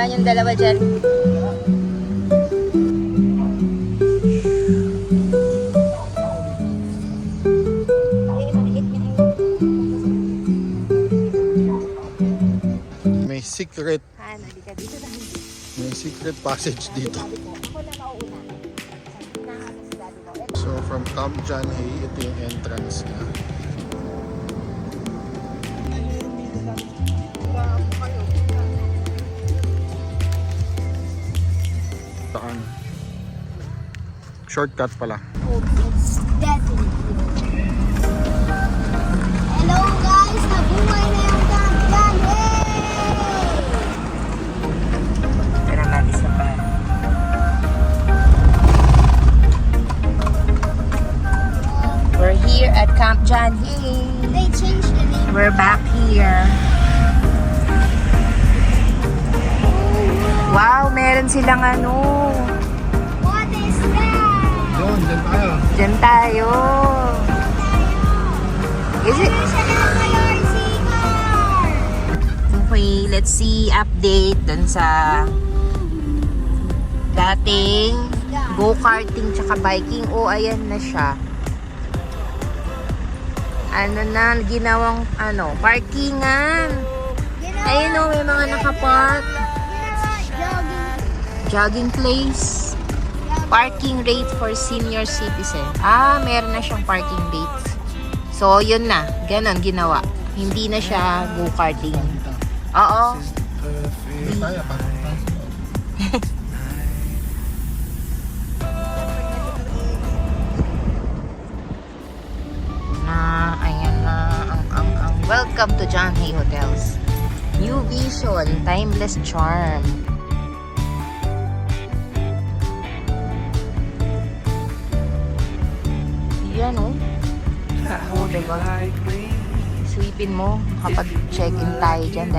bababa yung dalawa dyan. May secret. Ano, di ka dito dahil. May secret passage dito. Ako na mauuna. So from Camp John Hay, ito yung entrance niya. Saan? Shortcut pala. Hello guys! Nabuhay na yung Camp John Hay! Pero natin sa pa. We're here at Camp John Hay. They changed the name. We're back here. Wow, meron silang ano. What is that? Doon, dyan tayo. Diyan tayo. Is it? Color seeker! Okay, let's see update dun sa dating go-karting tsaka biking. Oh, ayan na siya. Ano na, ginawang ano, parkingan. Ayun oh, may mga nakapark. Jogging place. Parking rate for senior citizen. Ah, meron na siyang parking rate. So, yun na. Ganon ginawa. Hindi na siya go-karting. Oo. Dito tayo, parang Ayan na. Ang welcome to John Hay Hotels. New vision, timeless charm. Yan oh. Oh, diba? Sweepin mo kapag check-in tayo dyan.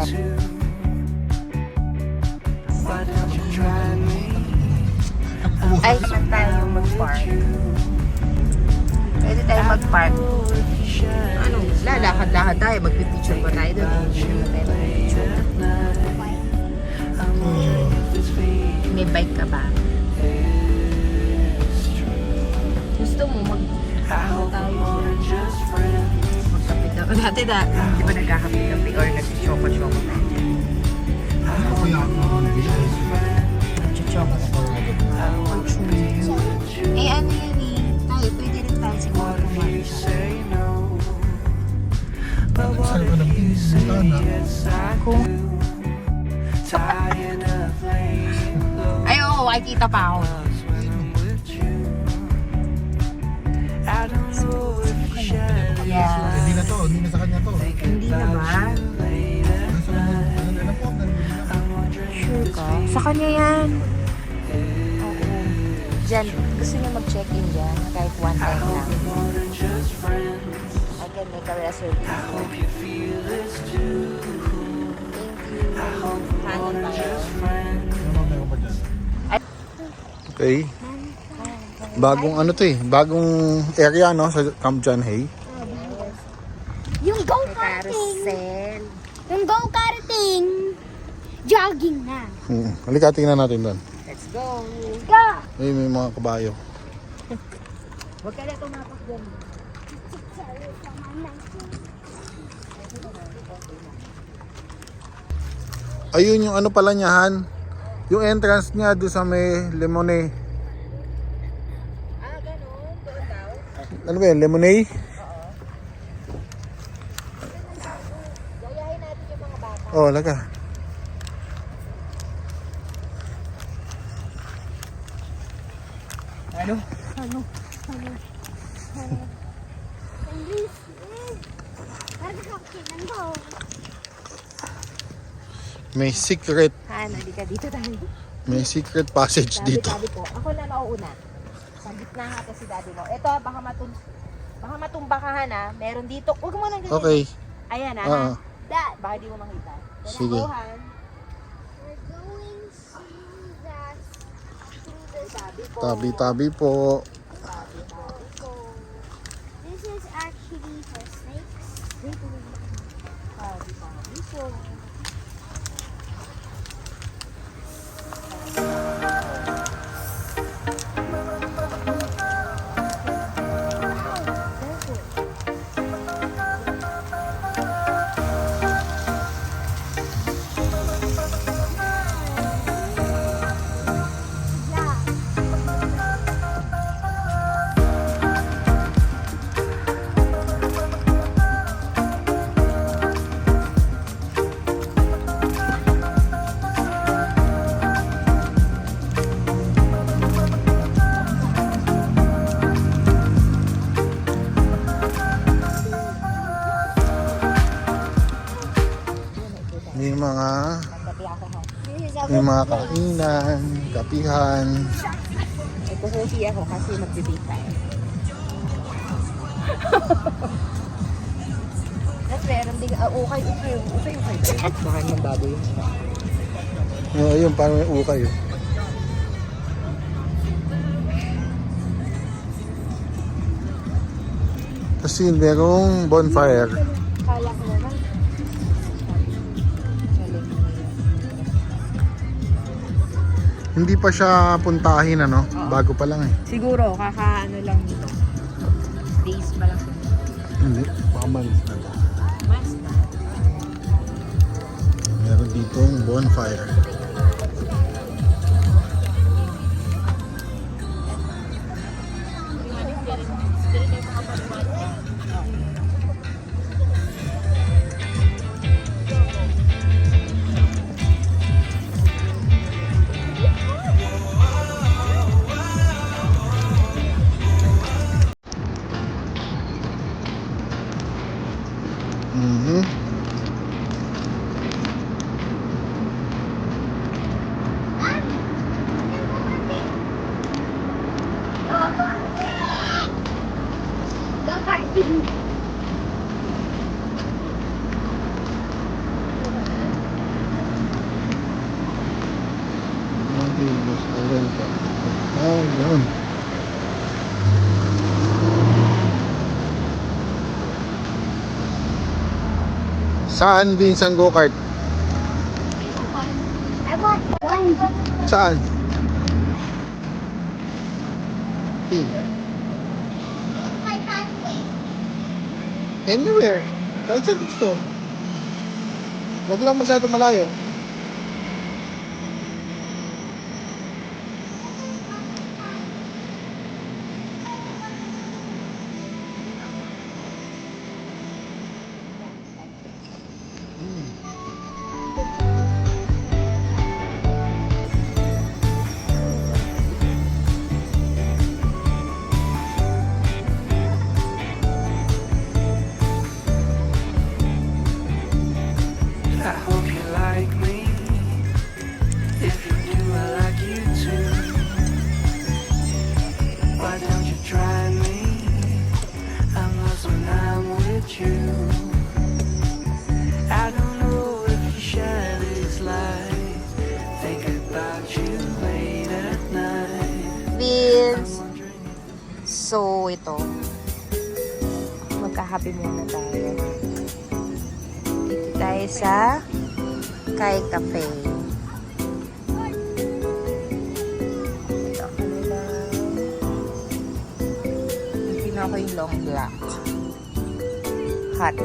Ay, saan tayo mag-park? Pwede tayo mag-park. Ano? Lalakad-lakad tayo. Magpipicture pa tayo doon. May bike ka ba? Gusto mo tayo. Magkape-kape. Dati di ba nagkakape-kape or nag-choco-choco tayo dyan? ako kaya ako Nag-choco. Eh ano yan eh? Tayo, pwede rin tayo siguro kumain siya. Saan ka nang bintana? Kung... Ay oo, makikita pa ako. Yeah. Hindi na to, hindi na sa kanya to. Hindi na ba? Nasa ano na po, Sure ka? Sa kanya yan. Oo. Diyan, gusto niya mag-check-in dyan kahit one time lang. Again, may camera service. Thank you. Kanan tayo. Okay. Bagong ano to eh, bagong area no sa Camp John Hay. Yung go-karting! Carousel. Yung go-karting! Jogging na. Halika, tingnan natin doon. Let's go. Go! May mga kabayo. Huwag ka na tumapak dyan. Ayun yung ano pala niyahan. Yung entrance niya doon sa may Lemonade. Ah, ganun. Doon daw. Ano ba yun? Lemonade? Gayahin natin yung mga bata. Oh, laga. Ano? English. Parang kakinan ko. May secret. Ano, di ka dito tayo. May secret passage dito. Daddy po. Ako na mauuna. Sa gitna nga si daddy mo. Ito, baka matumba ka ha. Meron dito. Huwag mo nang ganyan. Okay. Ayan ha. Oo. Dad, Baka di mo makita. Sige. Kailangan, we're going through the Tabi po. Tabi-tabi po. Tabi po. This is actually for snakes. Tabi po. mga Magkapi ako ha. This is a may good mga place. kainan, kapihan. May kuhuhi ako kasi magdibig tayo. At meron din, ukay. Baka ng baboy yun. Ayun, parang may ukay. Kasi merong bonfire. Kala ko naman. Hindi pa siya puntahin ano, bago pa lang eh. Siguro, kakaano lang dito. Days pa lang. Hindi, baka months na to. Mas na. Meron ditong bonfire. Mhm. Go karting. Okay, mas awal pa. Ah, yun. Saan, Vincent go-kart? I want one. Saan? My pathway. Anywhere. Saan sa gusto? Huwag lang masyado malayo. I hope you like me. If you do, I like you too. Why don't you try me? I'm lost when I'm with you. I don't know if you share this light. Think about you late at night. Vince. So, ito. Magka-happy muna tayo. Dito tayo sa Kai Cafe. Ito, kanila. Nagpina ko yung long black. Hot.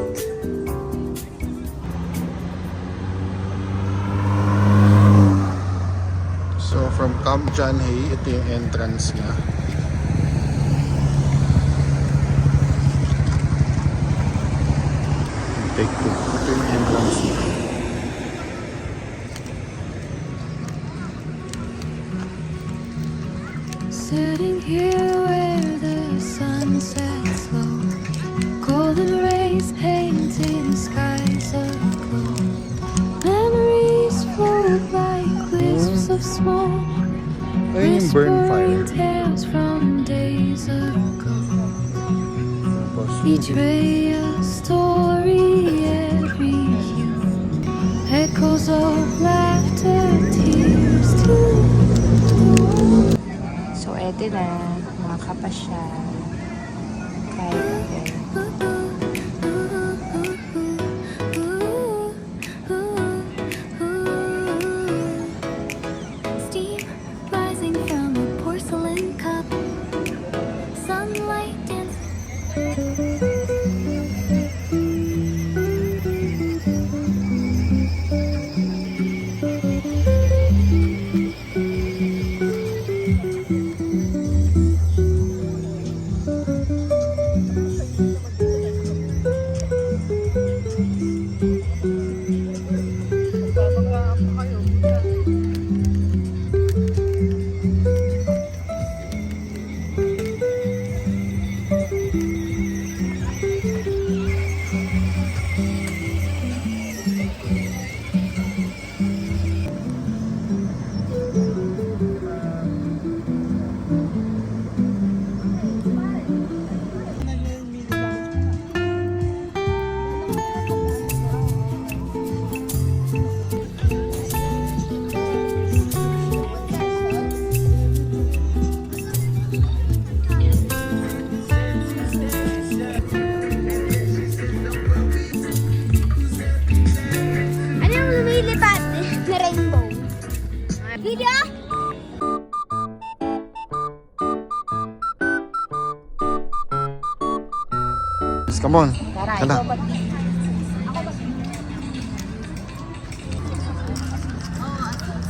So from Camp John Hay, ito yung entrance niya. Take two. Ito yung entrance niya. Sitting here where the sun sets low, golden rays painting skies aglow. Memories float like wisps of smoke, Ayun yung burn fire. whispering tales from days ago. Tapos, Each ray a story, every hue, echoes of laughter, tears too. So, eto na. Makakapasya. Kai Cafe. Steam rising from a porcelain cup. Sunlight dancing. Come on. Tara, Tara. ikaw mag-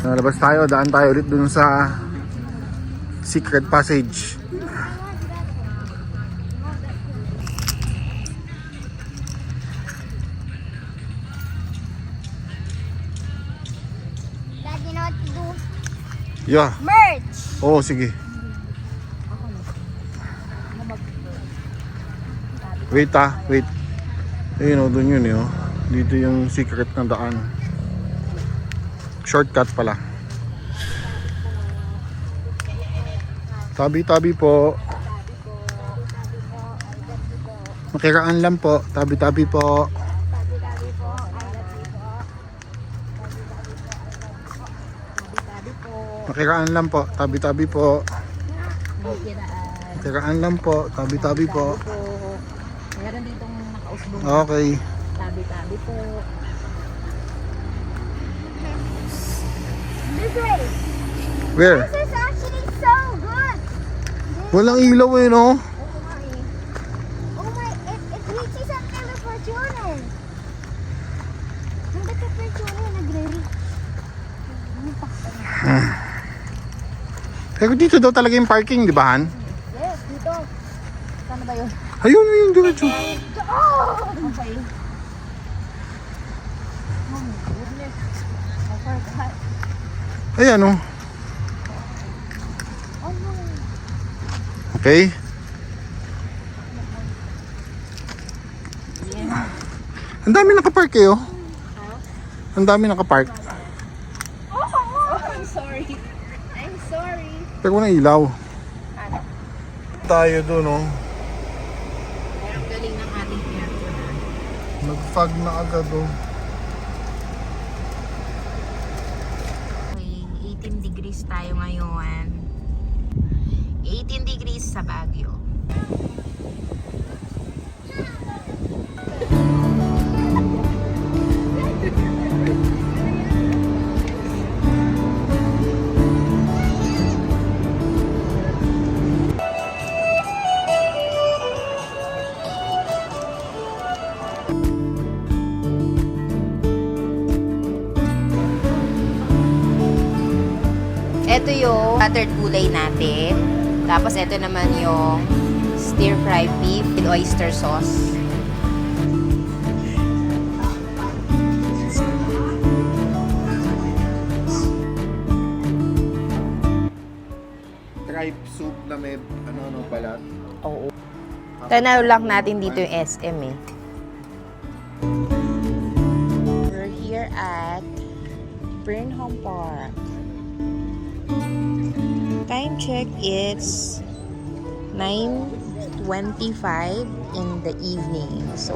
Nalabas tayo, daan tayo ulit dun sa secret passage. Dad, you know what to do? Yeah. Merge! Oo, sige. Wait wait. Ayun o, dun yun yun. Dito yung secret na daan. Shortcut pala. Tabi-tabi po. Makiraan lang po. Tabi-tabi po. Makiraan lang po. Tabi-tabi po. Makiraan lang po. Tabi-tabi po. Meron ditong nakausbong Okay. tabi-tabi po. This way! Where? This is actually so good! Walang ilaw eh, no? Oh my, it reaches up to the fortune. Nandito ka fortune, nagre-reach. Pero dito daw talaga yung parking, di ba, Han? Yes, dito. Saan ba yun? Ayun, ayun, diretso. Okay. Oh my goodness. I forgot. Ayan, oh. Oh no. Okay. Ang dami nakapark eh, oh. Ang dami nakapark. Oh, I'm sorry. I'm sorry. Pero walang ilaw. Tayo doon, oh. Pero ang galing ng ating aircon. Nag-fog na agad, oh. Okay, 18 degrees tayo ngayon. 18 degrees sa Baguio. Ito yung buttered gulay natin. Tapos ito naman yung stir fry beef with oyster sauce. Tripe soup na may ano balat. Oo. Tanaw lang natin dito yung SM eh. We're here at Burnham Park. Time check, it's 9:25 in the evening. So,